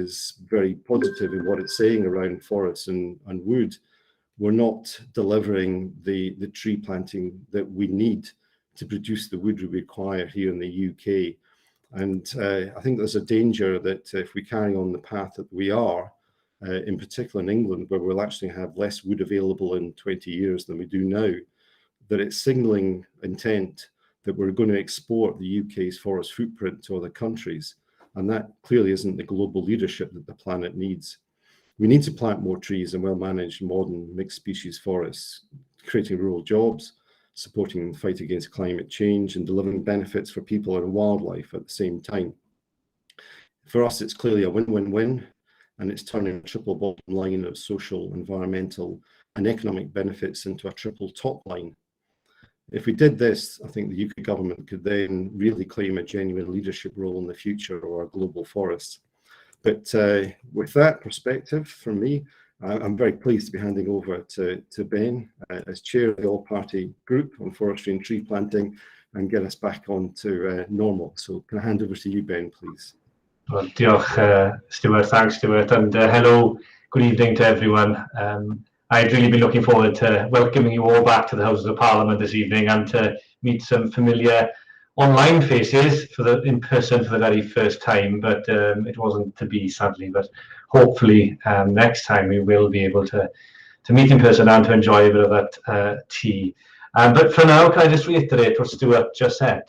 is very positive in what it's saying around forests and wood, we're not delivering the tree planting that we need to produce the wood we require here in the UK. And I think there's a danger that if we carry on the path that we are, in particular in England, where we'll actually have less wood available in 20 years than we do now, that it's signalling intent that we're going to export the UK's forest footprint to other countries. And that clearly isn't the global leadership that the planet needs. We need to plant more trees and well-managed modern mixed species forests, creating rural jobs, supporting the fight against climate change and delivering benefits for people and wildlife at the same time. For us, it's clearly a win-win-win, and it's turning a triple bottom line of social, environmental and economic benefits into a triple top line. If we did this, I think the UK government could then really claim a genuine leadership role in the future of our global forests. But with that perspective from me, I'm very pleased to be handing over to Ben as chair of the All-Party Group on Forestry and Tree Planting and get us back on to normal. So can I hand over to you, Ben, please? Well, diolch, Stuart. Thanks, Stuart. And hello, good evening to everyone. I'd really been looking forward to welcoming you all back to the Houses of Parliament this evening and to meet some familiar online faces in person for the very first time, but it wasn't to be, sadly. But hopefully next time we will be able to meet in person and to enjoy a bit of that tea. But for now, can I just reiterate what Stuart just said,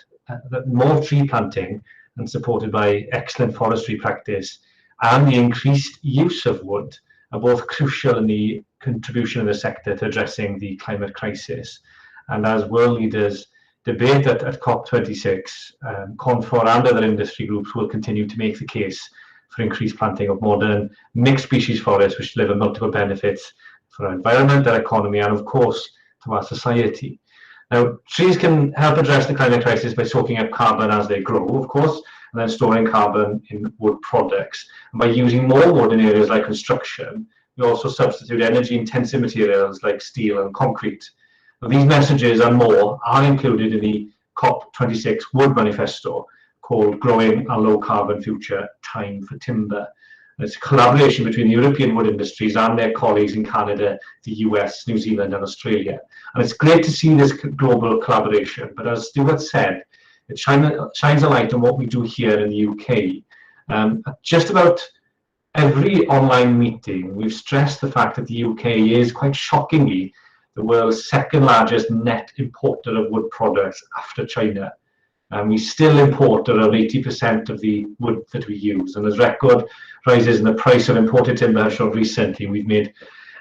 that more tree planting and supported by excellent forestry practice and the increased use of wood are both crucial in the contribution of the sector to addressing the climate crisis. And as world leaders debate at COP26, Confor and other industry groups will continue to make the case for increased planting of modern mixed species forests, which deliver multiple benefits for our environment, our economy, and of course to our society. Now, trees can help address the climate crisis by soaking up carbon as they grow, of course, and then storing carbon in wood products. And by using more wood in areas like construction, we also substitute energy-intensive materials like steel and concrete. Now, these messages and more are included in the COP26 Wood Manifesto called Growing a Low Carbon Future, Time for Timber. And it's a collaboration between the European wood industries and their colleagues in Canada, the US, New Zealand and Australia. And it's great to see this global collaboration, but as Stuart said, it shines a light on what we do here in the UK. At just about every online meeting, we've stressed the fact that the UK is, quite shockingly, the world's second largest net importer of wood products after China. We still import around 80% of the wood that we use. And as record rises in the price of imported timber has shown recently, we've made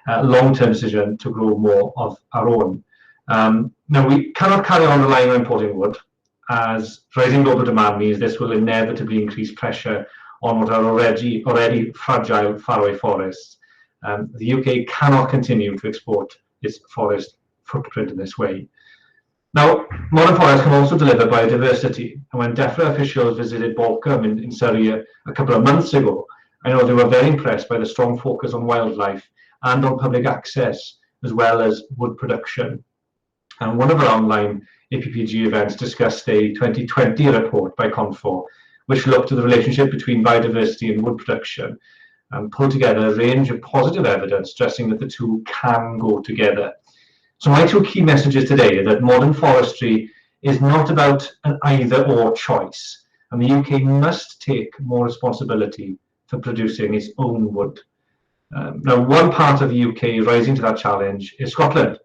a long-term decision to grow more of our own. Now, we cannot carry on relying on importing wood, as rising global demand means this will inevitably increase pressure on what are already fragile faraway forests. The UK cannot continue to export its forest footprint in this way. Now, modern forests can also deliver biodiversity. And when DEFRA officials visited Balcombe in Surrey a couple of months ago, I know they were very impressed by the strong focus on wildlife and on public access, as well as wood production. And one of our online APPG events discussed a 2020 report by Confor, which looked at the relationship between biodiversity and wood production and pulled together a range of positive evidence stressing that the two can go together. So my two key messages today are that modern forestry is not about an either-or choice, and the UK must take more responsibility for producing its own wood. Now, one part of the UK rising to that challenge is Scotland,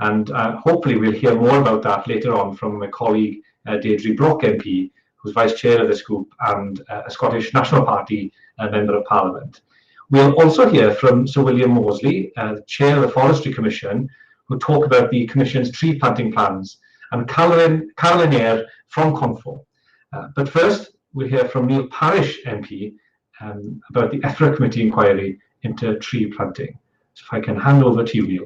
and hopefully we'll hear more about that later on from my colleague Deidre MP, who's Vice Chair of this group and a Scottish National Party Member of Parliament. We'll also hear from Sir William Worsley, Chair of the Forestry Commission, who talk about the Commission's tree planting plans, and Caroline Ayre from Confor. But first, we'll hear from Neil Parish MP about the EFRA Committee inquiry into tree planting. So if I can hand over to you, Neil.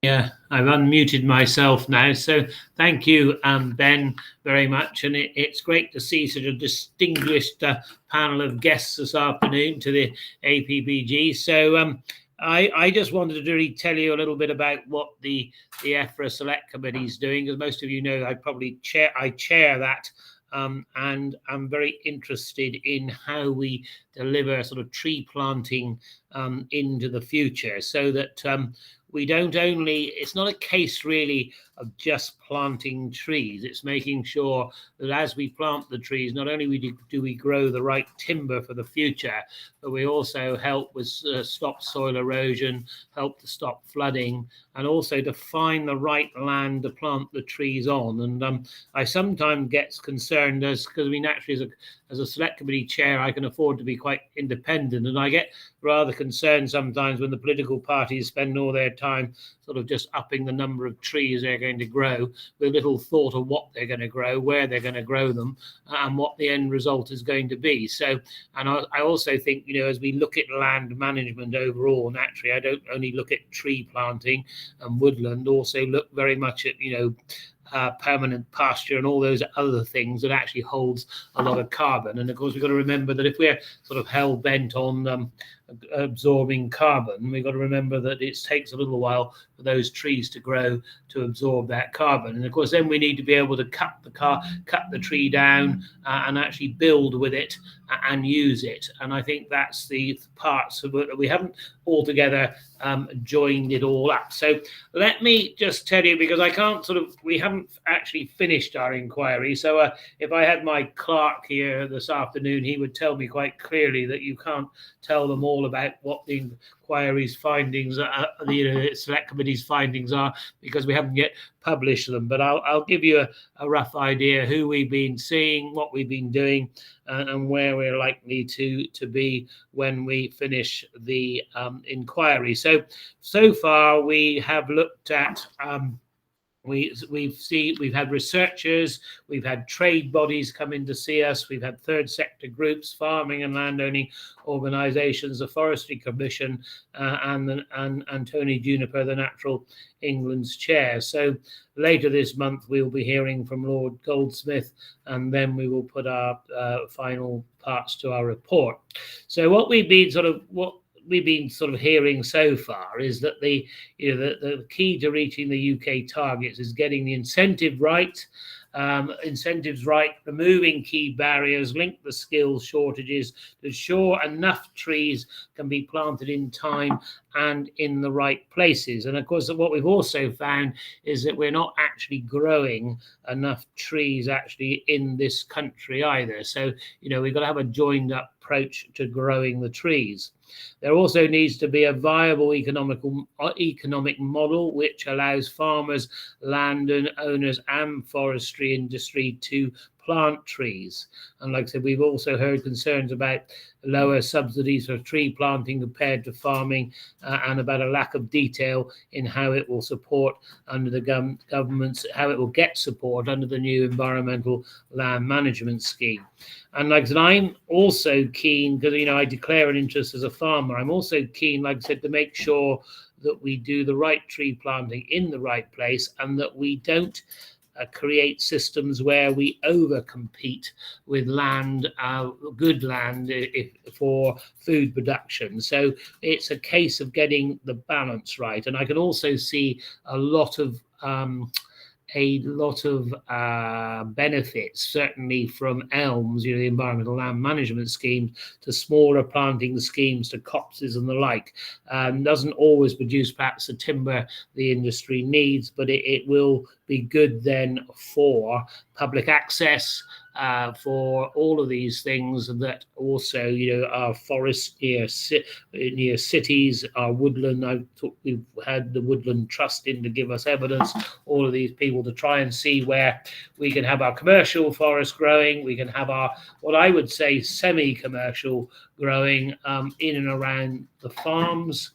Yeah, I've unmuted myself now, so thank you, Ben, very much. And it's great to see such a distinguished panel of guests this afternoon to the APPG. So I just wanted to really tell you a little bit about what the EFRA Select Committee is doing, because most of you know I chair that and I'm very interested in how we deliver sort of tree planting into the future, so that we don't only, it's not a case really of just planting trees, it's making sure that as we plant the trees, not only do we grow the right timber for the future, but we also help with stop soil erosion, help to stop flooding, and also to find the right land to plant the trees on. And I sometimes get concerned, because I mean, naturally as a select committee chair, I can afford to be quite independent, and I get rather concerned sometimes when the political parties spend all their time sort of just upping the number of trees they're going to grow, with little thought of what they're going to grow, where they're going to grow them, and what the end result is going to be. So, and I also think, you know, as we look at land management overall, naturally, I don't only look at tree planting and woodland, also look very much at, you know, permanent pasture and all those other things that actually holds a lot of carbon. And of course, we've got to remember that if we're sort of hell bent on absorbing carbon, we've got to remember that it takes a little while for those trees to grow to absorb that carbon. And of course, then we need to be able to cut the tree down and actually build with it and use it. And I think that's the parts of it that we haven't altogether joined it all up. So let me just tell you, because I can't we haven't actually finished our inquiry. So if I had my clerk here this afternoon, he would tell me quite clearly that you can't tell them all about what the inquiry's findings, the select committee's findings are, because we haven't yet published them. But I'll give you a rough idea who we've been seeing, what we've been doing, and where we're likely to be when we finish the inquiry. So far we have looked at we've had researchers, we've had trade bodies come in to see us, we've had third sector groups, farming and landowning organisations, the Forestry Commission, and Tony Juniper, the Natural England's chair. So later this month we'll be hearing from Lord Goldsmith, and then we will put our final parts to our report. So what we've been sort of hearing so far is that the key to reaching the UK targets is getting the incentives right, removing key barriers, link the skills shortages to ensure enough trees can be planted in time and in the right places. And of course, what we've also found is that we're not actually growing enough trees actually in this country either. So, you know, we've got to have a joined up approach to growing the trees. There also needs to be a viable economic model which allows farmers, landowners and forestry industry to plant trees. And like I said, we've also heard concerns about lower subsidies for tree planting compared to farming, and about a lack of detail in how it will support under the government's, how it will get support under the new environmental land management scheme. And like I said, I'm also keen, because, you know, I declare an interest as a farmer, I'm also keen, like I said, to make sure that we do the right tree planting in the right place, and that we don't create systems where we over-compete with land, good land, for food production. So it's a case of getting the balance right. And I can also see a lot of benefits, certainly from ELMS, you know, the environmental land management schemes, to smaller planting schemes, to copses and the like. Doesn't always produce perhaps the timber the industry needs, but it will be good then for public access, for all of these things that also, you know, our forests near cities, our woodland. We've had the Woodland Trust in to give us evidence, all of these people, to try and see where we can have our commercial forest growing, we can have our, what I would say, semi-commercial growing in and around the farms,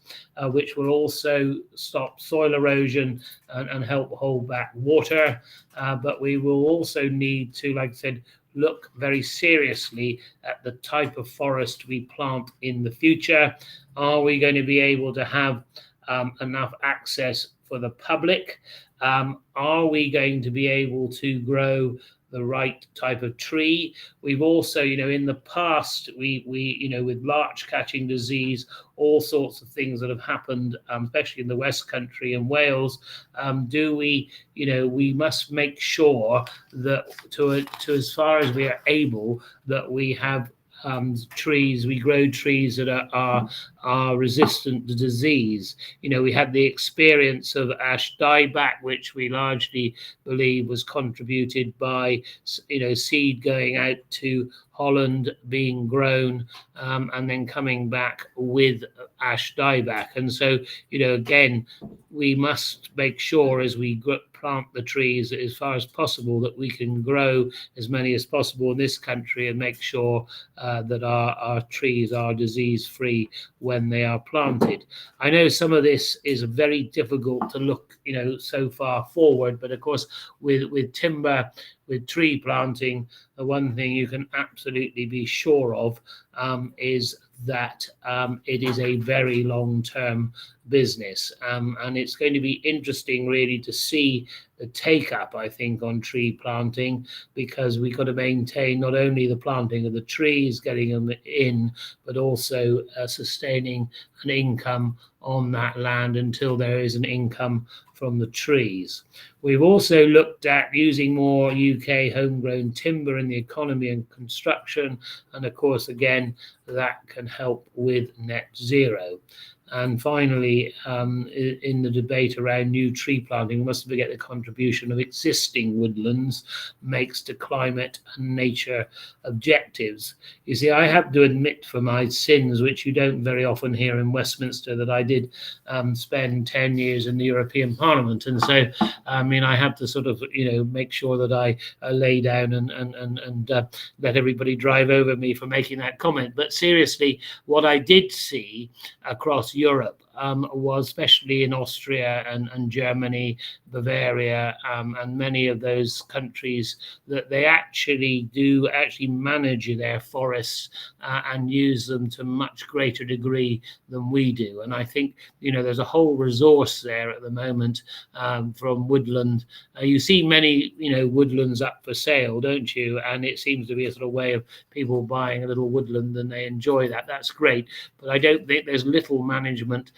which will also stop soil erosion and help hold back water. But we will also need to, like I said, look very seriously at the type of forest we plant in the future. Are we going to be able to have enough access for the public? Are we going to be able to grow the right type of tree. We've also, in the past, we with larch catching disease, all sorts of things that have happened, especially in the West Country and Wales. We must make sure that to as far as we are able, that we have trees, we grow trees that are resistant to disease. We had the experience of ash dieback, which we largely believe was contributed by, seed going out to Holland, being grown, and then coming back with ash dieback. And so, again, we must make sure as we plant the trees as far as possible that we can grow as many as possible in this country and make sure that our trees are disease free when they are planted. I know some of this is very difficult to look, so far forward, but of course with timber, with tree planting, the one thing you can absolutely be sure of is that it is a very long-term business, and it's going to be interesting really to see the take-up, I think, on tree planting, because we've got to maintain not only the planting of the trees, getting them in, but also sustaining an income on that land until there is an income from the trees. We've also looked at using more UK homegrown timber in the economy and construction, and of course, again, that can help with net zero. And finally, in the debate around new tree planting, we mustn't forget the contribution of existing woodlands makes to climate and nature objectives. You see, I have to admit for my sins, which you don't very often hear in Westminster, that I did spend 10 years in the European Parliament. And so, I have to sort of, make sure that I lay down and let everybody drive over me for making that comment. But seriously, what I did see across Europe was, especially in Austria and Germany, Bavaria, and many of those countries, that they actually manage their forests and use them to much greater degree than we do. And I think, there's a whole resource there at the moment from woodland. You see many, woodlands up for sale, don't you? And it seems to be a sort of way of people buying a little woodland and they enjoy that. That's great. But I don't think there's little management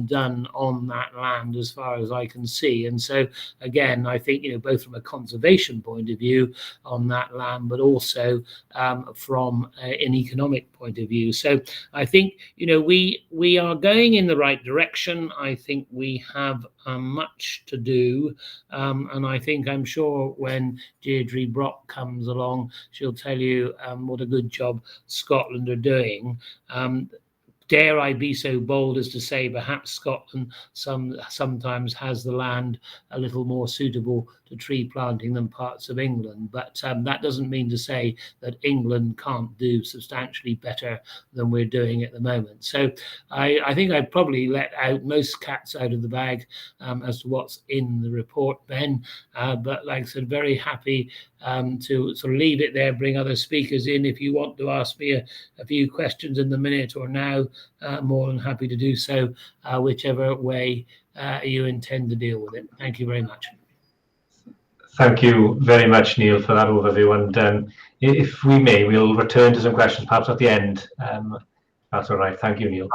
done on that land as far as I can see. And so again, I think, both from a conservation point of view on that land, but also from an economic point of view. So I think, we are going in the right direction. I think we have much to do. And I'm sure when Deidre Brock comes along, she'll tell you what a good job Scotland are doing. Dare I be so bold as to say perhaps Scotland sometimes has the land a little more suitable to tree planting than parts of England. But that doesn't mean to say that England can't do substantially better than we're doing at the moment. So I think I'd probably let out most cats out of the bag as to what's in the report, Ben. But like I said, very happy to sort of leave it there, bring other speakers in. If you want to ask me a few questions in the minute or now, more than happy to do so, whichever way you intend to deal with it. Thank you very much. Thank you very much, Neil, for that overview. And if we may, we'll return to some questions perhaps at the end. That's all right. Thank you, Neil.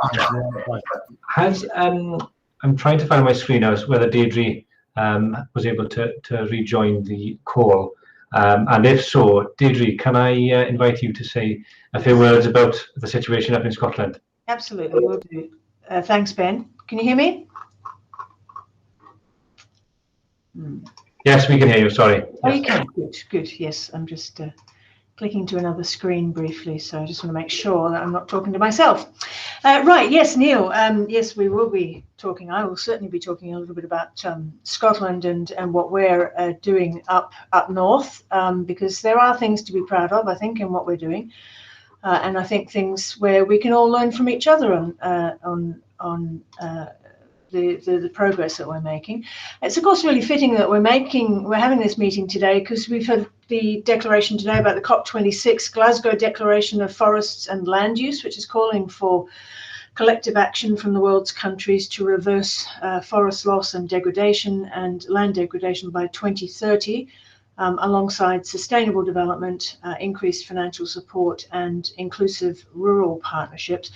I'm trying to find my screen now whether Deidre was able to rejoin the call. And if so, Deidre, can I invite you to say a few words about the situation up in Scotland? Absolutely, will do. Thanks, Ben. Can you hear me? Yes, we can hear you. Sorry. Oh, you can. Good. Yes, I'm just clicking to another screen briefly, so I just want to make sure that I'm not talking to myself. Right. Yes, Neil. Yes, we will be talking. I will certainly be talking a little bit about Scotland and what we're doing up north, because there are things to be proud of, I think, in what we're doing. And I think things where we can all learn from each other on the progress that we're making. It's of course really fitting that we're having this meeting today, because we've had the declaration today about the COP26 Glasgow Declaration of Forests and Land Use, which is calling for collective action from the world's countries to reverse forest loss and degradation and land degradation by 2030. alongside sustainable development, increased financial support and inclusive rural partnerships.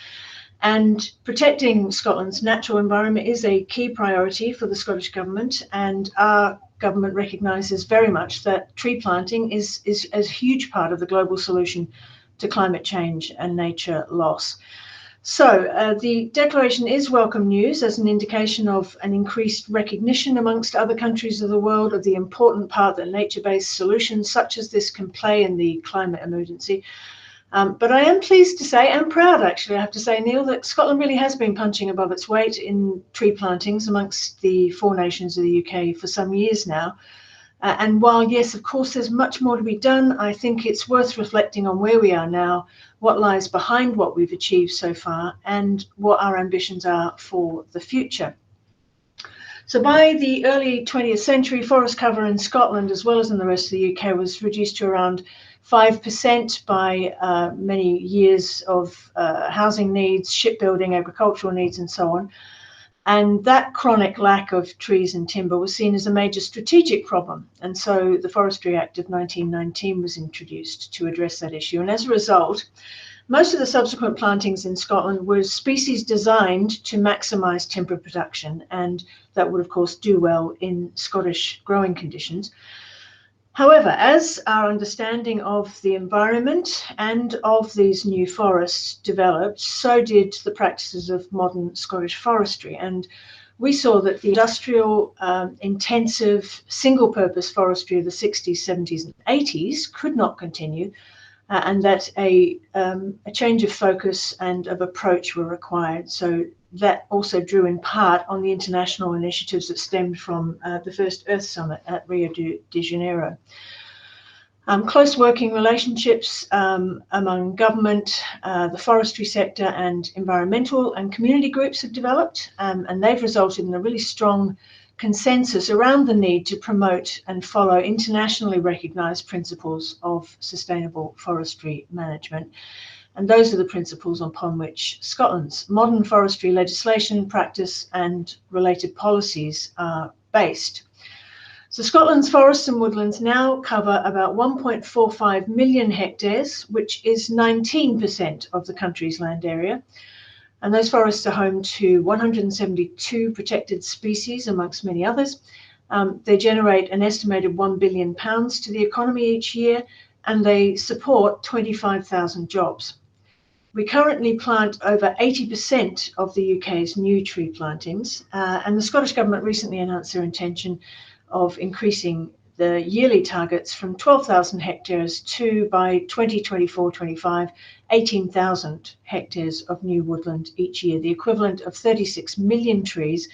And protecting Scotland's natural environment is a key priority for the Scottish Government, and our government recognises very much that tree planting is a huge part of the global solution to climate change and nature loss. So the declaration is welcome news as an indication of an increased recognition amongst other countries of the world of the important part that nature-based solutions such as this can play in the climate emergency. But I am pleased to say, and proud actually, I have to say, Neil, that Scotland really has been punching above its weight in tree plantings amongst the 4 nations of the UK for some years now. And while, yes, of course, there's much more to be done, I think it's worth reflecting on where we are now, what lies behind what we've achieved so far, and what our ambitions are for the future. So by the early 20th century, forest cover in Scotland, as well as in the rest of the UK, was reduced to around 5% by many years of housing needs, shipbuilding, agricultural needs, and so on. And that chronic lack of trees and timber was seen as a major strategic problem. And so the Forestry Act of 1919 was introduced to address that issue. And as a result, most of the subsequent plantings in Scotland were species designed to maximise timber production, and that would, of course, do well in Scottish growing conditions. However, as our understanding of the environment and of these new forests developed, so did the practices of modern Scottish forestry. And we saw that the industrial, intensive, single-purpose forestry of the 60s, 70s and 80s could not continue, and that a change of focus and of approach were required. So that also drew in part on the international initiatives that stemmed from the first Earth Summit at Rio de Janeiro. Close working relationships among government, the forestry sector and environmental and community groups have developed, and they've resulted in a really strong consensus around the need to promote and follow internationally recognised principles of sustainable forestry management. And those are the principles upon which Scotland's modern forestry legislation, practice and related policies are based. So Scotland's forests and woodlands now cover about 1.45 million hectares, which is 19% of the country's land area. And those forests are home to 172 protected species, amongst many others. They generate an estimated £1 billion to the economy each year, and they support 25,000 jobs. We currently plant over 80% of the UK's new tree plantings, and the Scottish Government recently announced their intention of increasing the yearly targets from 12,000 hectares to, by 2024-25, 18,000 hectares of new woodland each year, the equivalent of 36 million trees.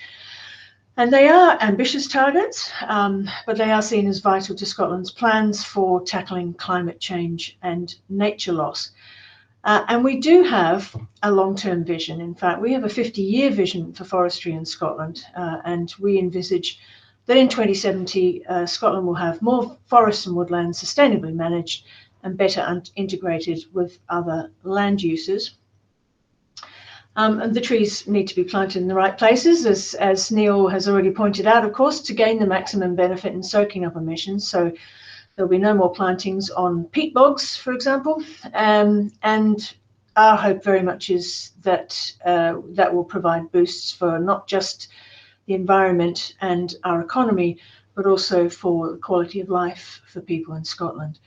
And they are ambitious targets, but they are seen as vital to Scotland's plans for tackling climate change and nature loss. And we do have a long-term vision. In fact, we have a 50-year vision for forestry in Scotland, and we envisage that in 2070, Scotland will have more forests and woodlands sustainably managed and better integrated with other land uses. And the trees need to be planted in the right places, as Neil has already pointed out, of course, to gain the maximum benefit in soaking up emissions. So there'll be no more plantings on peat bogs, for example. And our hope very much is that that will provide boosts for not just the environment and our economy, but also for the quality of life for people in Scotland.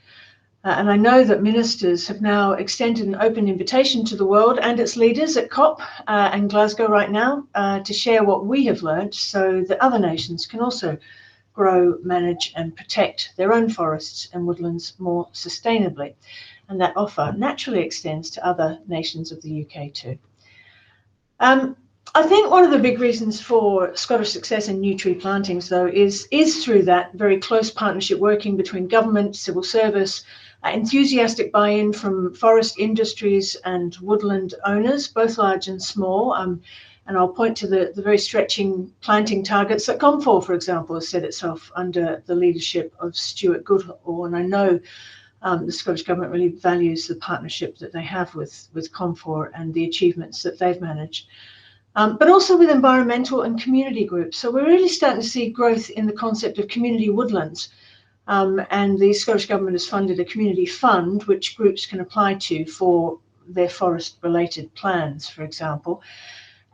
And I know that ministers have now extended an open invitation to the world and its leaders at COP in Glasgow right now to share what we have learned so that other nations can also grow, manage and protect their own forests and woodlands more sustainably. And that offer naturally extends to other nations of the UK too. I think one of the big reasons for Scottish success in new tree plantings, though, is through that very close partnership working between government, civil service, enthusiastic buy-in from forest industries and woodland owners, both large and small. And I'll point to the very stretching planting targets that Confor, for example, has set itself under the leadership of Stuart Goodall. And I know the Scottish Government really values the partnership that they have with Confor and the achievements that they've managed. But also with environmental and community groups. So we're really starting to see growth in the concept of community woodlands. and the Scottish Government has funded a community fund which groups can apply to for their forest-related plans, for example.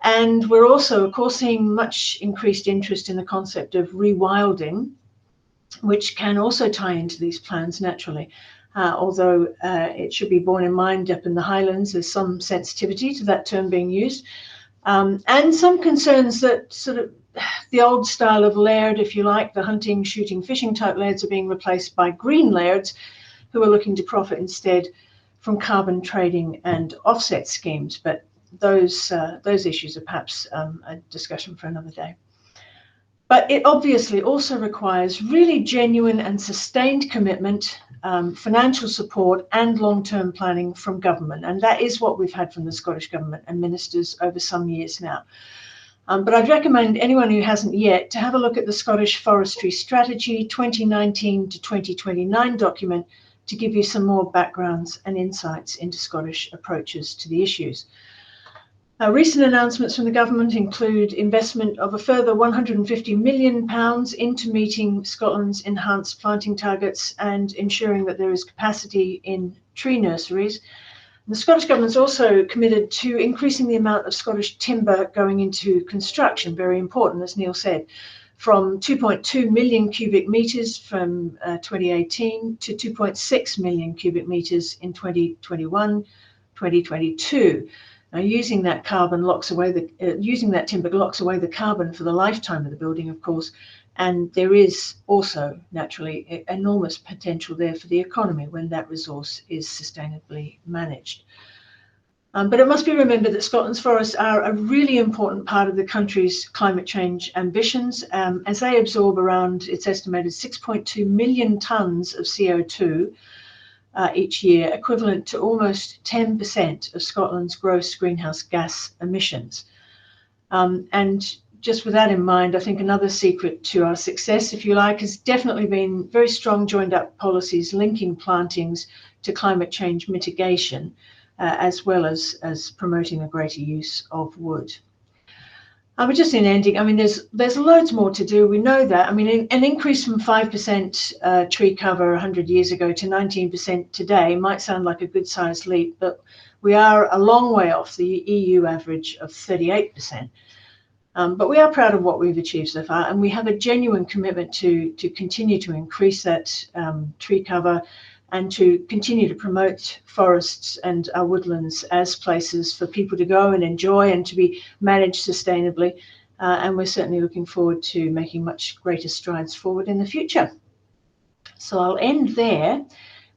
And we're also, of course, seeing much increased interest in the concept of rewilding, which can also tie into these plans naturally. Although it should be borne in mind up in the Highlands, there's some sensitivity to that term being used, and some concerns that sort of the old style of laird, if you like, the hunting, shooting, fishing type lairds are being replaced by green lairds who are looking to profit instead from carbon trading and offset schemes. But those issues are perhaps a discussion for another day. But it obviously also requires really genuine and sustained commitment, financial support and long-term planning from government. And that is what we've had from the Scottish Government and ministers over some years now. But I'd recommend anyone who hasn't yet to have a look at the Scottish Forestry Strategy 2019 to 2029 document to give you some more backgrounds and insights into Scottish approaches to the issues. Recent announcements from the government include investment of a further £150 million into meeting Scotland's enhanced planting targets and ensuring that there is capacity in tree nurseries. The Scottish Government's also committed to increasing the amount of Scottish timber going into construction, very important, as Neil said, from 2.2 million cubic metres from 2018 to 2.6 million cubic metres in 2021-2022. Now, using that timber locks away the carbon for the lifetime of the building, of course, and there is also naturally enormous potential there for the economy when that resource is sustainably managed. But it must be remembered that Scotland's forests are a really important part of the country's climate change ambitions, as they absorb around, it's estimated, 6.2 million tonnes of CO2 each year, equivalent to almost 10% of Scotland's gross greenhouse gas emissions. And just with that in mind, I think another secret to our success, if you like, has definitely been very strong joined up policies linking plantings to climate change mitigation, as well as promoting a greater use of wood. But just in ending, I mean, there's loads more to do. We know that. I mean, an increase from 5% tree cover 100 years ago to 19% today might sound like a good-sized leap, but we are a long way off the EU average of 38%. But we are proud of what we've achieved so far, and we have a genuine commitment to continue to increase that tree cover and to continue to promote forests and our woodlands as places for people to go and enjoy and to be managed sustainably. And we're certainly looking forward to making much greater strides forward in the future. So I'll end there.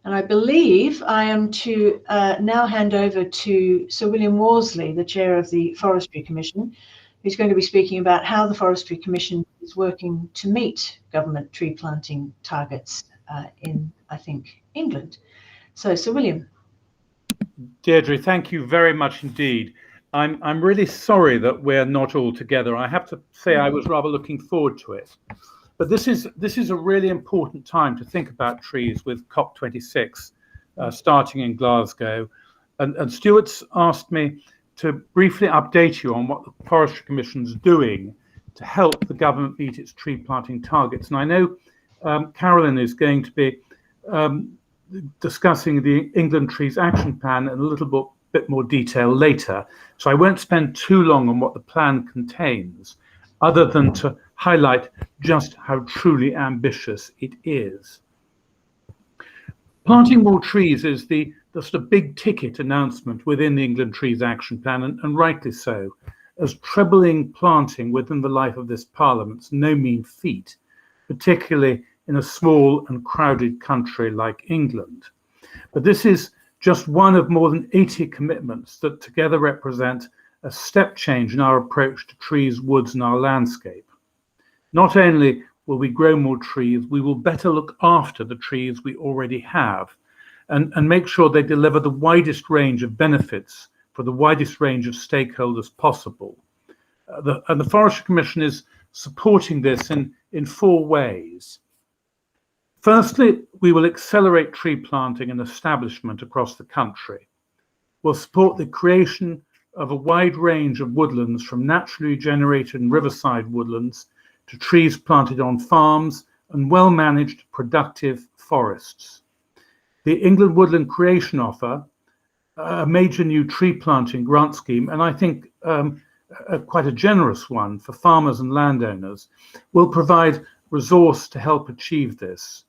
And I believe I am to now hand over to Sir William Worsley, the chair of the Forestry Commission, who's going to be speaking about how the Forestry Commission is working to meet government tree planting targets in, I think, England. So, Sir William. Deirdre, thank you very much indeed. I'm really sorry that we're not all together. I have to say I was rather looking forward to it. But this is a really important time to think about trees with COP26 starting in Glasgow. And Stuart's asked me to briefly update you on what the Forestry Commission is doing to help the government meet its tree planting targets. And I know Carolyn is going to be discussing the England Trees Action Plan in a little bit more detail later. So I won't spend too long on what the plan contains, other than to highlight just how truly ambitious it is. Planting more trees is just a big ticket announcement within the England Trees Action Plan, and rightly so, as trebling planting within the life of this Parliament's no mean feat, particularly in a small and crowded country like England. But this is just one of more than 80 commitments that together represent a step change in our approach to trees, woods, and our landscape. Not only will we grow more trees, we will better look after the trees we already have and make sure they deliver the widest range of benefits for the widest range of stakeholders possible. And the Forestry Commission is supporting this in 4 ways. Firstly, we will accelerate tree planting and establishment across the country. We'll support the creation of a wide range of woodlands, from naturally generated and riverside woodlands to trees planted on farms and well-managed productive forests. The England Woodland Creation Offer, a major new tree planting grant scheme, and I think quite a generous one for farmers and landowners, will provide resource to help achieve this.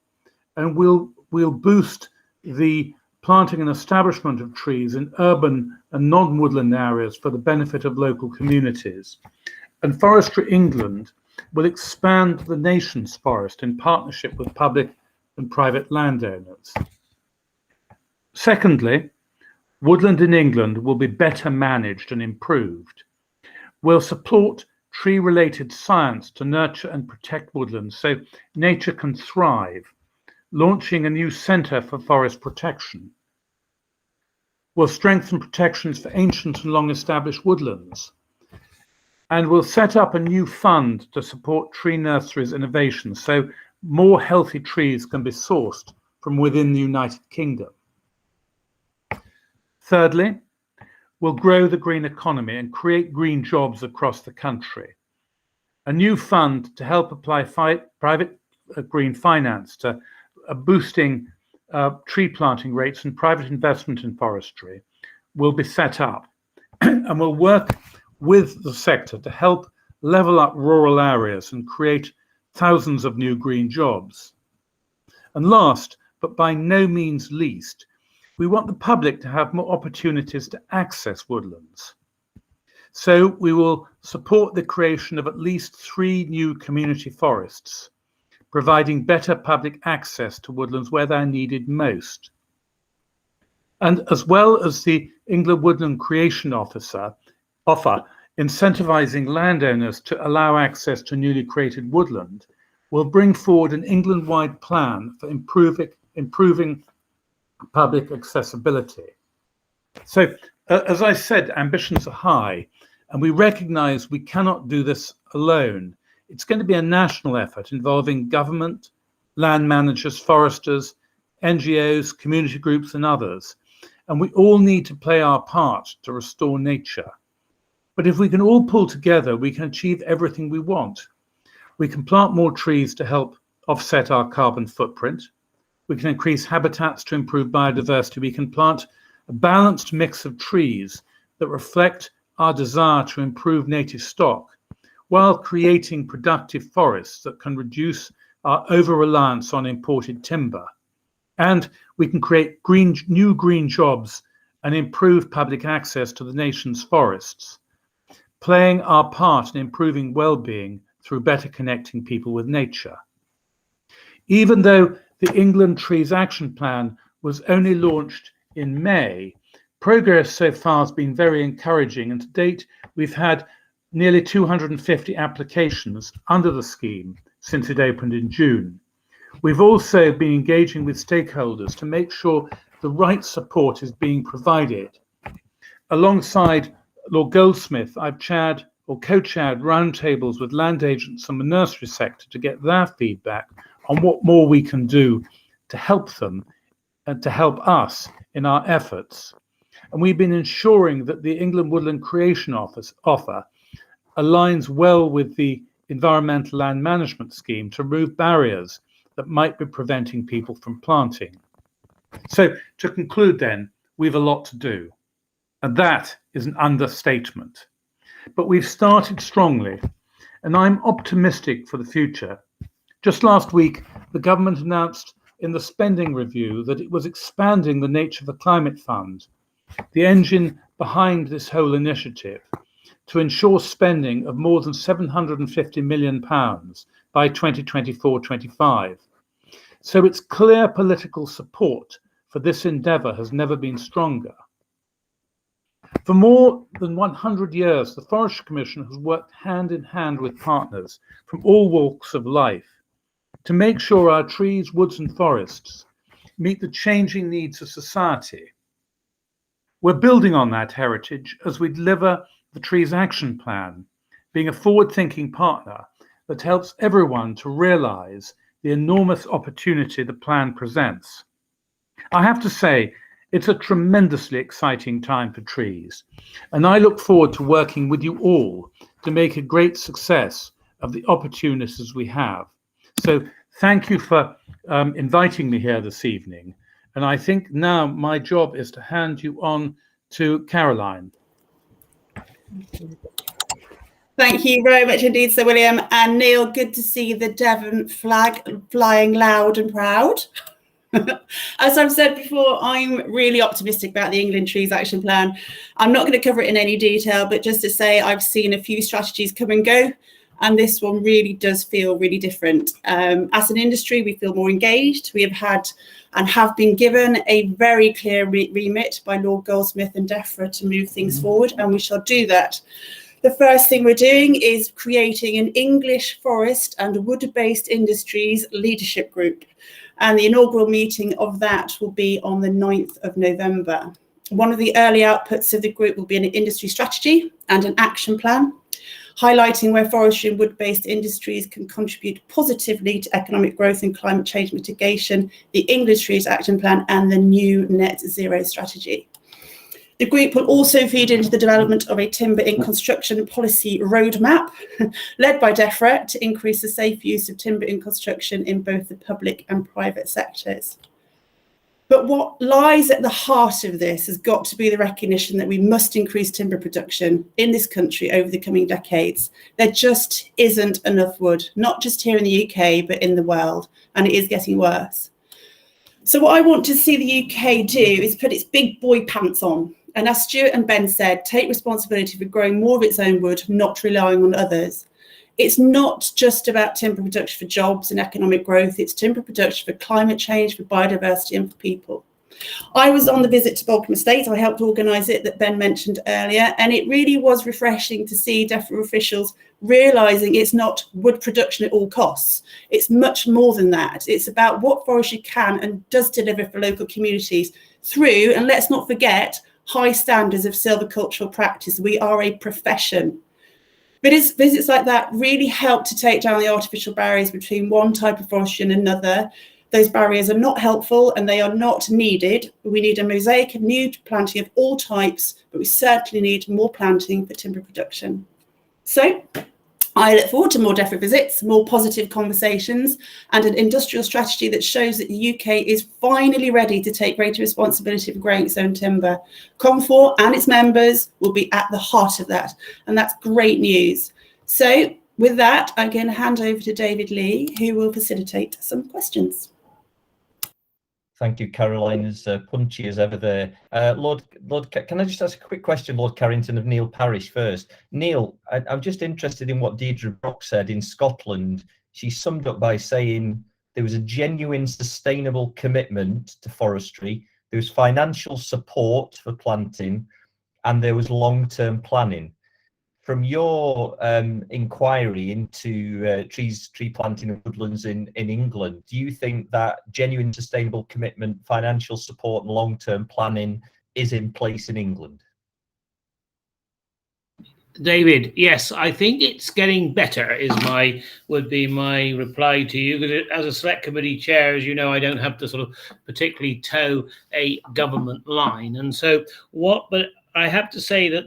And we'll boost the planting and establishment of trees in urban and non-woodland areas for the benefit of local communities. And Forestry England will expand the nation's forest in partnership with public and private landowners. Secondly, woodland in England will be better managed and improved. We'll support tree-related science to nurture and protect woodlands so nature can thrive, launching a new centre for forest protection. We'll strengthen protections for ancient and long-established woodlands. And we'll set up a new fund to support tree nurseries innovation so more healthy trees can be sourced from within the United Kingdom. Thirdly, we'll grow the green economy and create green jobs across the country. A new fund to help apply private green finance to boosting tree planting rates and private investment in forestry will be set up, and will work with the sector to help level up rural areas and create thousands of new green jobs. And last, but by no means least, we want the public to have more opportunities to access woodlands. So we will support the creation of at least 3 new community forests, providing better public access to woodlands where they're needed most. And as well as the England Woodland Creation Offer, incentivising landowners to allow access to newly created woodland, will bring forward an England-wide plan for improving public accessibility. So, as I said, ambitions are high, and we recognise we cannot do this alone. It's going to be a national effort involving government, land managers, foresters, NGOs, community groups and others. And we all need to play our part to restore nature. But if we can all pull together, we can achieve everything we want. We can plant more trees to help offset our carbon footprint. We can increase habitats to improve biodiversity. We can plant a balanced mix of trees that reflect our desire to improve native stock, while creating productive forests that can reduce our over-reliance on imported timber. And we can create new green jobs and improve public access to the nation's forests, playing our part in improving well-being through better connecting people with nature. Even though the England Trees Action Plan was only launched in May, progress so far has been very encouraging, and to date we've had nearly 250 applications under the scheme since it opened in June. We've also been engaging with stakeholders to make sure the right support is being provided. Alongside Lord Goldsmith, I've chaired or co-chaired roundtables with land agents and the nursery sector to get their feedback on what more we can do to help them and to help us in our efforts. And we've been ensuring that the England Woodland Creation Offer aligns well with the Environmental Land Management Scheme to remove barriers that might be preventing people from planting. So to conclude then, we've a lot to do, and that is an understatement. But we've started strongly, and I'm optimistic for the future. Just last week, the government announced in the spending review that it was expanding the Nature for Climate Fund, the engine behind this whole initiative, to ensure spending of more than £750 million by 2024-25. So its clear political support for this endeavour has never been stronger. For more than 100 years, the Forestry Commission has worked hand in hand with partners from all walks of life to make sure our trees, woods and forests meet the changing needs of society. We're building on that heritage as we deliver the Trees Action Plan, being a forward-thinking partner that helps everyone to realise the enormous opportunity the plan presents. I have to say, it's a tremendously exciting time for trees, and I look forward to working with you all to make a great success of the opportunities we have. So thank you for inviting me here this evening. And I think now my job is to hand you on to Caroline. Thank you very much indeed, Sir William. And Neil, good to see the Devon flag flying loud and proud. As I've said before, I'm really optimistic about the England Trees Action Plan. I'm not going to cover it in any detail, but just to say I've seen a few strategies come and go, and this one really does feel really different. As an industry, we feel more engaged. We have had and have been given a very clear remit by Lord Goldsmith and DEFRA to move things forward, and we shall do that. The first thing we're doing is creating an English forest and wood-based industries leadership group. And the inaugural meeting of that will be on the 9th of November. One of the early outputs of the group will be an industry strategy and an action plan, highlighting where forestry and wood-based industries can contribute positively to economic growth and climate change mitigation, the English Trees Action Plan and the new net zero strategy. The group will also feed into the development of a timber in construction policy roadmap led by DEFRA to increase the safe use of timber in construction in both the public and private sectors. But what lies at the heart of this has got to be the recognition that we must increase timber production in this country over the coming decades. There just isn't enough wood, not just here in the UK, but in the world, and it is getting worse. So what I want to see the UK do is put its big boy pants on. And as Stuart and Ben said, take responsibility for growing more of its own wood, not relying on others. It's not just about timber production for jobs and economic growth, it's timber production for climate change, for biodiversity and for people. I was on the visit to Balcombe Estate, I helped organise it that Ben mentioned earlier, and it really was refreshing to see DEFRA officials realising it's not wood production at all costs. It's much more than that. It's about what forestry can and does deliver for local communities through, and let's not forget, high standards of silvicultural practice. We are a profession. Visits like that really help to take down the artificial barriers between one type of forestry and another. Those barriers are not helpful and they are not needed. We need a mosaic of new planting of all types, but we certainly need more planting for timber production. So I look forward to more DEFRA visits, more positive conversations, and an industrial strategy that shows that the UK is finally ready to take greater responsibility for growing its own timber. Confor and its members will be at the heart of that, and that's great news. So with that, I'm going to hand over to David Lee, who will facilitate some questions. Thank you, Caroline, as punchy as ever there. Lord, can I just ask a quick question, Lord Carrington, of Neil Parish first? Neil, I'm just interested in what Deidre Brock said in Scotland. She summed up by saying there was a genuine sustainable commitment to forestry, there was financial support for planting, and there was long-term planning. From your inquiry into tree planting and woodlands in England, do you think that genuine sustainable commitment, financial support and long-term planning is in place in England? David, yes, I think it's getting better would be my reply to you, because as a select committee chair, as you know, I don't have to sort of particularly toe a government line. And so but I have to say that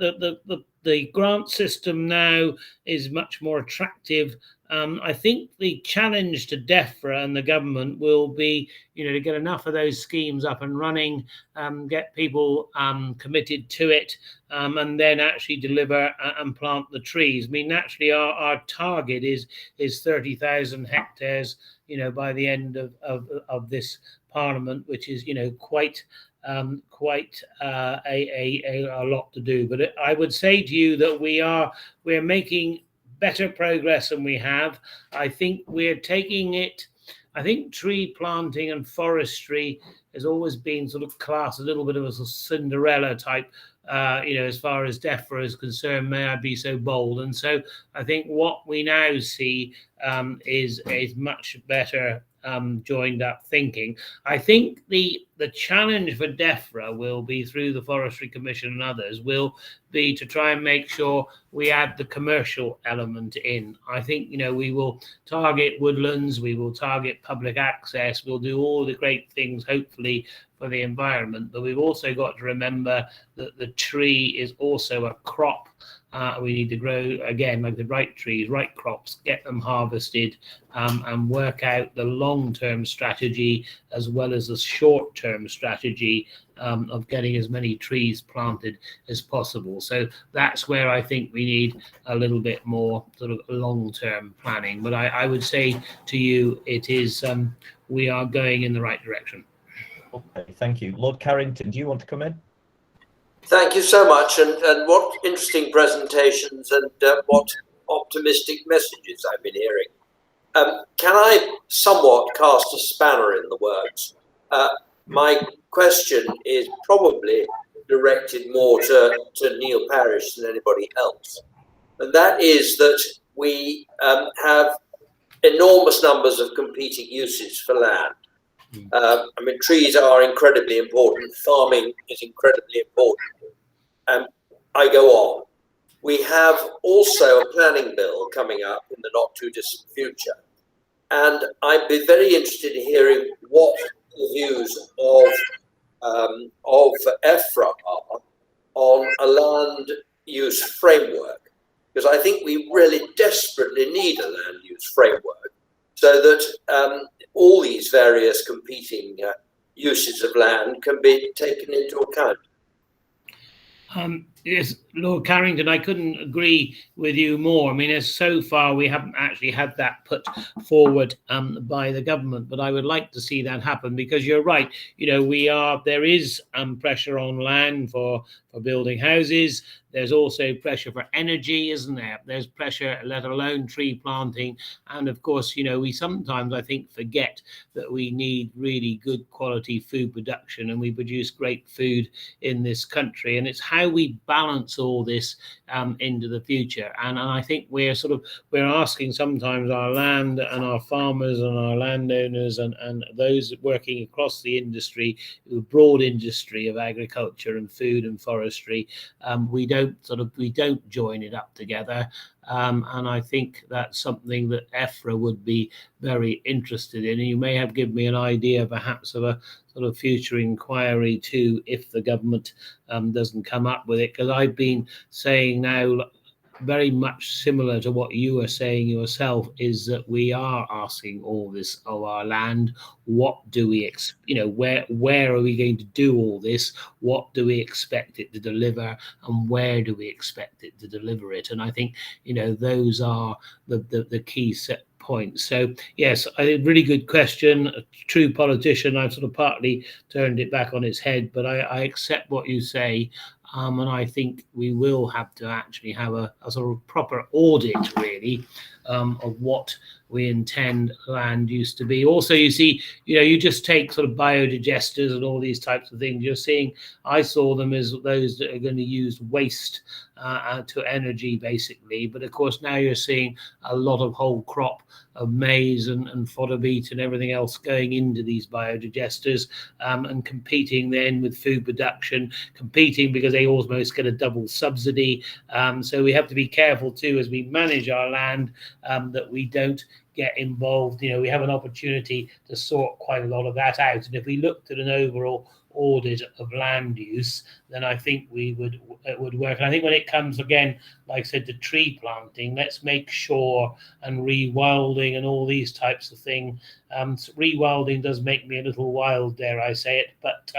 the grant system now is much more attractive. I think the challenge to DEFRA and the government will be, to get enough of those schemes up and running, get people committed to it, and then actually deliver and plant the trees. I mean, naturally, our target is 30,000 hectares, by the end of this Parliament, which is, quite a lot to do. But I would say to you that we're making better progress than we have. I think we're taking it. I think tree planting and forestry has always been sort of classed a little bit of a sort of Cinderella type, as far as DEFRA is concerned, may I be so bold. And so I think what we now see is much better joined up thinking. I think the challenge for DEFRA will be, through the Forestry Commission and others, will be to try and make sure we add the commercial element in. I think, we will target woodlands, we will target public access, we'll do all the great things, hopefully, for the environment, but we've also got to remember that the tree is also a crop. We need to grow, again, like the right trees, right crops, get them harvested, and work out the long-term strategy as well as the short-term strategy of getting as many trees planted as possible. So that's where I think we need a little bit more sort of long-term planning. But I would say to you, it is, we are going in the right direction. Okay, thank you. Lord Carrington, do you want to come in? Thank you so much, and what interesting presentations, and what optimistic messages I've been hearing. Can I somewhat cast a spanner in the works? My question is probably directed more to Neil Parish than anybody else, and that is that we have enormous numbers of competing uses for land. I mean, trees are incredibly important. Farming is incredibly important. I go on. We have also a planning bill coming up in the not too distant future. And I'd be very interested in hearing what the views of EFRA are on a land use framework, because I think we really desperately need a land use framework so that all these various competing uses of land can be taken into account. Yes, Lord Carrington, I couldn't agree with you more. I mean, as so far we haven't actually had that put forward by the government, but I would like to see that happen, because you're right. You know, there is pressure on land for building houses. There's also pressure for energy, isn't there? There's pressure, let alone tree planting. And of course, you know, we sometimes, I think, forget that we need really good quality food production, and we produce great food in this country. And it's how we balance all this into the future. And I think we're asking sometimes our land and our farmers and our landowners and those working across the industry, the broad industry of agriculture and food and forestry, we don't join it up together. And I think that's something that EFRA would be very interested in. And you may have given me an idea perhaps of a sort of future inquiry too, if the government doesn't come up with it, because I've been saying now, very much similar to what you are saying yourself, is that we are asking all this of our land. What do we, where are we going to do all this? What do we expect it to deliver, and where do we expect it to deliver it? And I think, you know, those are the key set points. So yes, a really good question. A true politician, I've sort of partly turned it back on its head, but I accept what you say. And I think we will have to actually have a sort of proper audit, really, of what we intend land use to be. Also, you see, you know, you just take sort of biodigesters and all these types of things. You're seeing, I saw them as those that are going to use waste to energy, basically. But of course, now you're seeing a lot of whole crop of maize and fodder beet and everything else going into these biodigesters, and competing then with food production, competing because they almost get a double subsidy. So we have to be careful too, as we manage our land, that we don't get involved. You know, we have an opportunity to sort quite a lot of that out. And if we looked at an overall audit of land use, then I think it would work. And I think when it comes, again, like I said, to tree planting, let's make sure, and rewilding and all these types of things. Rewilding does make me a little wild, dare I say it, but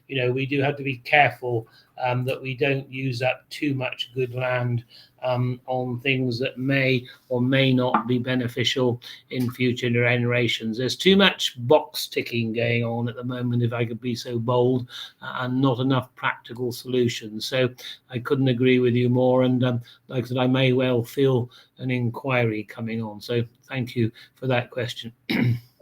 you know, we do have to be careful that we don't use up too much good land on things that may or may not be beneficial in future generations. There's too much box ticking going on at the moment, if I could be so bold, and not enough practical solutions. So I couldn't agree with you more. And like I said, I may well feel an inquiry coming on. So thank you for that question.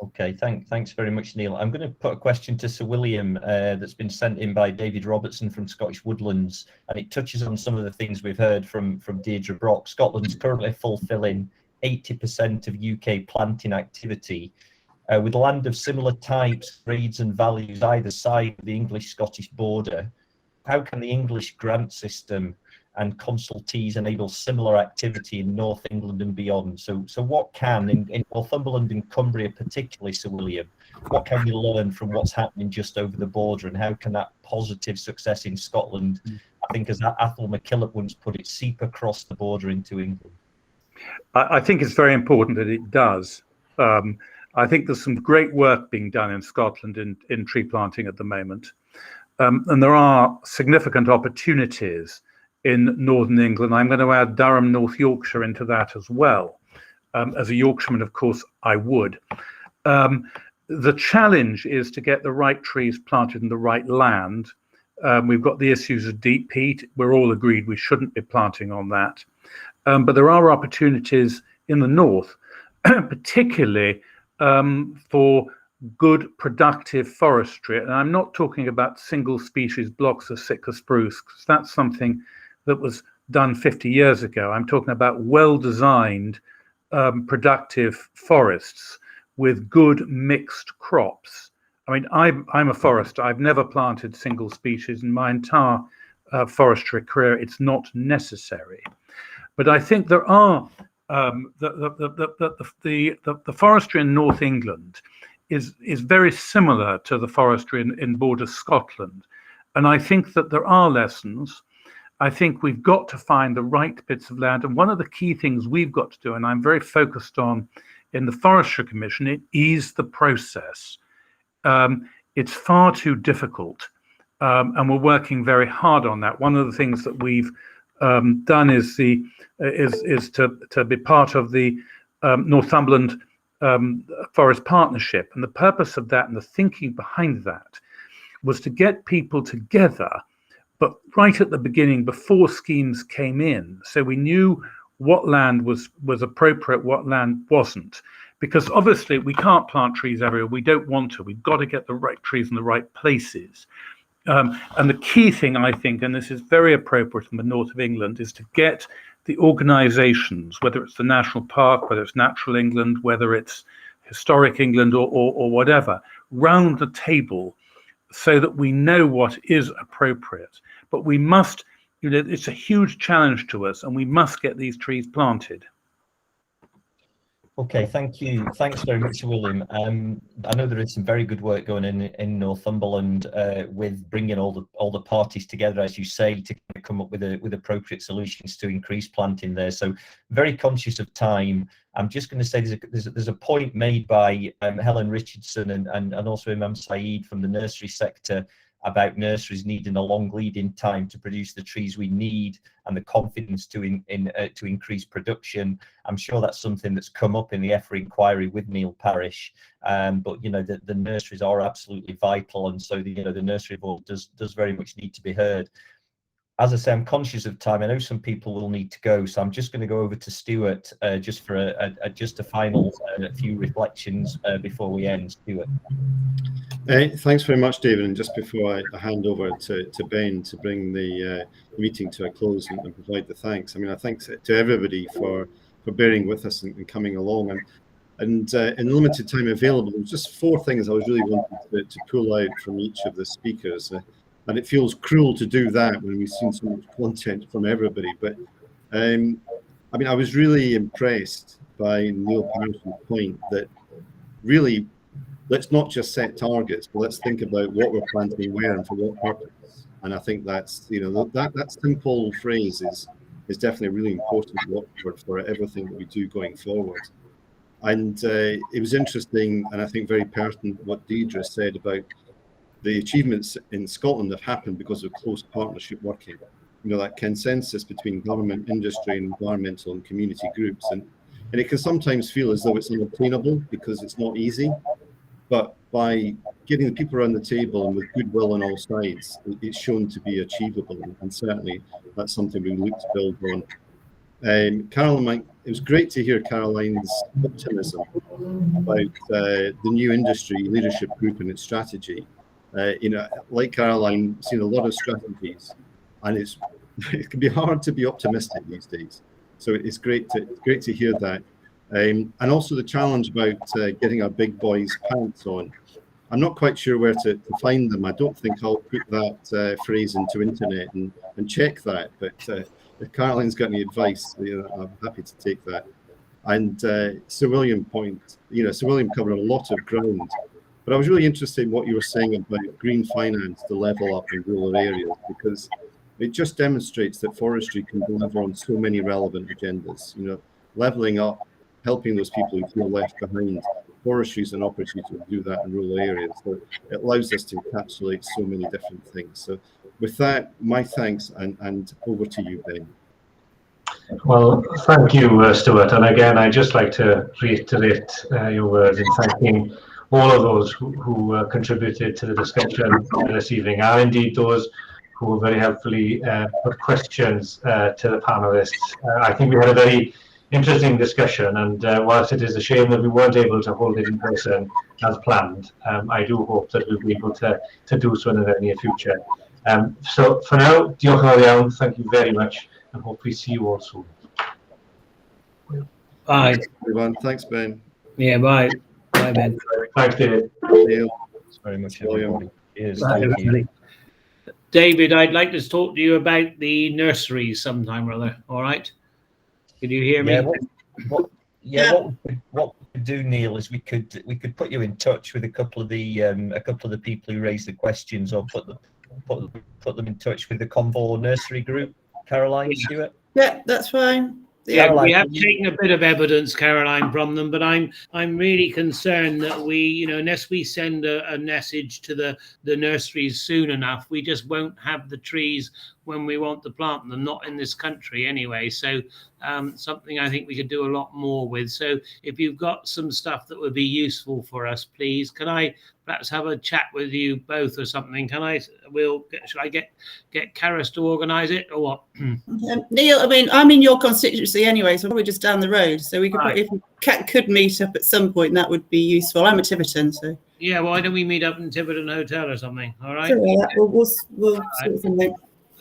Okay, thanks very much, Neil. I'm going to put a question to Sir William that's been sent in by David Robertson from Scottish Woodlands, and it touches on some of the things we've heard from Deidre Brock. Scotland's currently fulfilling 80% of UK planting activity. With land of similar types, grades and values either side of the English-Scottish border, how can the English grant system and consultees enable similar activity in North England and beyond. So what can, in Northumberland and Cumbria particularly, Sir William, what can we learn from what's happening just over the border, and how can that positive success in Scotland, I think as Athol MacKillop once put it, seep across the border into England? I think it's very important that it does. I think there's some great work being done in Scotland in tree planting at the moment. And there are significant opportunities in Northern England. I'm going to add Durham, North Yorkshire into that as well. As a Yorkshireman, of course, I would. The challenge is to get the right trees planted in the right land. We've got the issues of deep peat. We're all agreed we shouldn't be planting on that. But there are opportunities in the north, particularly for good productive forestry. And I'm not talking about single species blocks of Sitka spruce, because that's something that was done 50 years ago. I'm talking about well-designed productive forests with good mixed crops. I mean, I'm a forester. I've never planted single species in my entire forestry career. It's not necessary. But I think there are the forestry in North England is very similar to the forestry in border Scotland. And I think that there are lessons. I think we've got to find the right bits of land. And one of the key things we've got to do, and I'm very focused on in the Forestry Commission, it is the process. It's far too difficult. And we're working very hard on that. One of the things that we've done is to be part of the Northumberland Forest Partnership, and the purpose of that and the thinking behind that was to get people together, but right at the beginning, before schemes came in, so we knew what land was appropriate, what land wasn't, because obviously we can't plant trees everywhere. We don't want to. We've got to get the right trees in the right places. And the key thing, I think, and this is very appropriate in the north of England, is to get the organisations, whether it's the National Park, whether it's Natural England, whether it's Historic England or whatever, round the table so that we know what is appropriate. But we must, it's a huge challenge to us, and we must get these trees planted. Okay, thank you. Thanks very much, William. I know there is some very good work going in Northumberland with bringing all the parties together, as you say, to come up with appropriate solutions to increase planting there. So very conscious of time. I'm just going to say there's a point made by Helen Richardson and also Imam Saeed from the nursery sector about nurseries needing a long lead-in time to produce the trees we need and the confidence to increase production. I'm sure that's something that's come up in the EFRA inquiry with Neil Parish, but the nurseries are absolutely vital, and so the nursery board does very much need to be heard. As I say, I'm conscious of time. I know some people will need to go, so I'm just going to go over to Stuart just for a final few reflections before we end. Stuart. Thanks very much, David. And just before I hand over to Ben to bring the meeting to a close and provide the thanks, I mean, I thank to everybody for bearing with us and coming along. And in the limited time available, there's just 4 things I was really wanting to pull out from each of the speakers. And it feels cruel to do that when we've seen so much content from everybody. But I mean, I was really impressed by Neil Parish's point that really, let's not just set targets, but let's think about what we're planting where and for what purpose. And I think that's, that simple phrase is definitely a really important word for everything that we do going forward. And it was interesting, and I think very pertinent, what Deidre said about the achievements in Scotland have happened because of close partnership working. That consensus between government, industry, and environmental and community groups. And it can sometimes feel as though it's unobtainable because it's not easy. But by getting the people around the table and with goodwill on all sides, it's shown to be achievable. And certainly that's something we look to build on. Caroline, it was great to hear Caroline's optimism about the new industry leadership group and its strategy. Like Caroline, seen a lot of strategies, and it can be hard to be optimistic these days. So it's great to hear that, and also the challenge about getting our big boys' pants on. I'm not quite sure where to find them. I don't think I'll put that phrase into internet and check that. But if Caroline's got any advice, I'm happy to take that. And Sir William Sir William covered a lot of ground. But I was really interested in what you were saying about green finance to level up in rural areas, because it just demonstrates that forestry can deliver on so many relevant agendas. Leveling up, helping those people who feel left behind. Forestry is an opportunity to do that in rural areas. So it allows us to encapsulate so many different things. So with that, my thanks, and over to you, Ben. Well, thank you, Stuart. And again, I'd just like to reiterate your words in thanking all of those who contributed to the discussion this evening, and indeed those who very helpfully put questions to the panelists. I think we had a very interesting discussion, and whilst it is a shame that we weren't able to hold it in person as planned, I do hope that we'll be able to do so in the very near future. So for now, diolch yn fawr iawn, thank you very much, and hopefully see you all soon. Bye. Thanks, everyone. Thanks, Ben. Yeah, bye. Bye, Ben. Thanks, David. Neil. Thanks very much, William. everybody. Cheers. Bye, Thank you. everybody. David, I'd like to talk to you about the nurseries sometime or other. All right? Can you hear me? Yeah, what we could do, Neil, is we could put you in touch with a couple of the people who raised the questions, or put them in touch with the Confor nursery group. Caroline, Stuart. Yeah, that's fine. Yeah, Caroline, we have taken a bit of evidence, Caroline, from them, but I'm really concerned that we, unless we send a message to the nurseries soon enough, we just won't have the trees when we want to plant them, not in this country anyway. So something I think we could do a lot more with. So if you've got some stuff that would be useful for us, please, can I perhaps have a chat with you both or something? Should I get Karis to organise it, or what? Neil, I mean, I'm in your constituency anyway, so probably just down the road. So we could, Right. if we could meet up at some point, that would be useful. I'm at Tiverton, so. Yeah, why don't we meet up in Tiverton Hotel or something? All right. So, yeah, we'll sort something.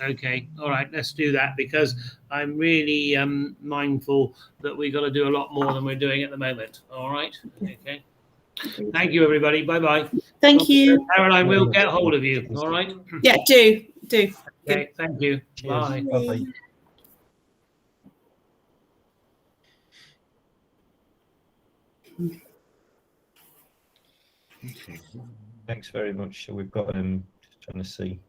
Okay, all right, let's do that, because I'm really mindful that we've got to do a lot more than we're doing at the moment. All right, okay. Thank you, everybody. Bye-bye. Thank you. Caroline, we'll get hold of you. All right. Yeah, do. Okay, thank you. Bye. Bye-bye. Thanks very much. So we've got just trying to see.